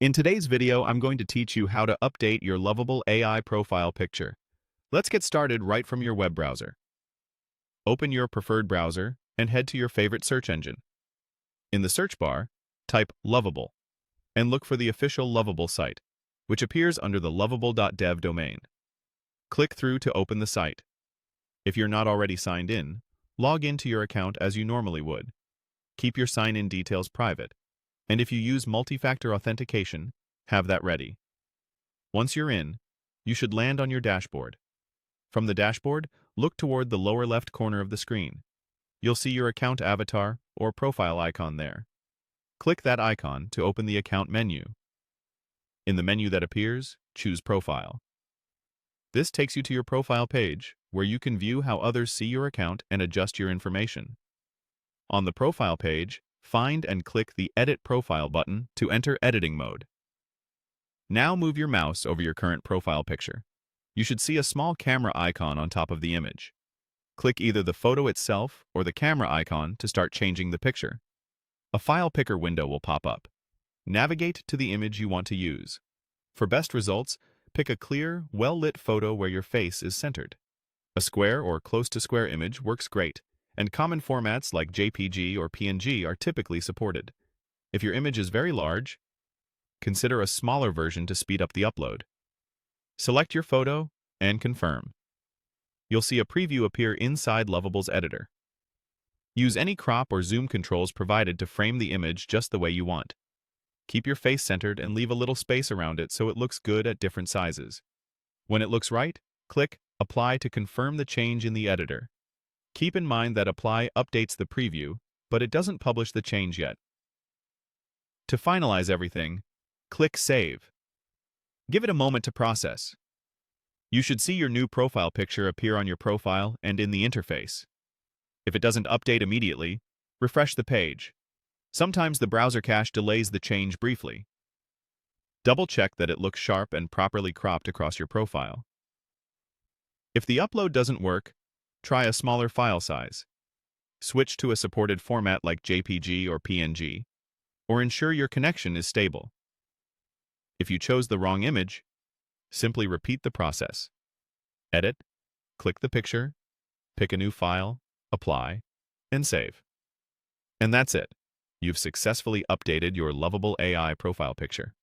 In today's video, I'm going to teach you how to update your Lovable AI profile picture. Let's get started right from your web browser. Open your preferred browser and head to your favorite search engine. In the search bar, type Lovable and look for the official Lovable site, which appears under the Lovable.dev domain. Click through to open the site. If you're not already signed in, log into your account as you normally would. Keep your sign-in details private. And if you use multi-factor authentication, have that ready. Once you're in, you should land on your dashboard. From the dashboard, look toward the lower left corner of the screen. You'll see your account avatar or profile icon there. Click that icon to open the account menu. In the menu that appears, choose Profile. This takes you to your profile page, where you can view how others see your account and adjust your information. On the profile page, find and click the Edit Profile button to enter editing mode. Now move your mouse over your current profile picture. You should see a small camera icon on top of the image. Click either the photo itself or the camera icon to start changing the picture. A file picker window will pop up. Navigate to the image you want to use. For best results, pick a clear, well-lit photo where your face is centered. A square or close-to-square image works great, and common formats like JPG or PNG are typically supported. If your image is very large, consider a smaller version to speed up the upload. Select your photo and confirm. You'll see a preview appear inside Lovable's editor. Use any crop or zoom controls provided to frame the image just the way you want. Keep your face centered and leave a little space around it so it looks good at different sizes. When it looks right, click Apply to confirm the change in the editor. Keep in mind that Apply updates the preview, but it doesn't publish the change yet. To finalize everything, click Save. Give it a moment to process. You should see your new profile picture appear on your profile and in the interface. If it doesn't update immediately, refresh the page. Sometimes the browser cache delays the change briefly. Double-check that it looks sharp and properly cropped across your profile. If the upload doesn't work, try a smaller file size. Switch to a supported format like JPG or PNG, or ensure your connection is stable. If you chose the wrong image, simply repeat the process. Edit, click the picture, pick a new file, apply, and save. And that's it. You've successfully updated your Lovable AI profile picture.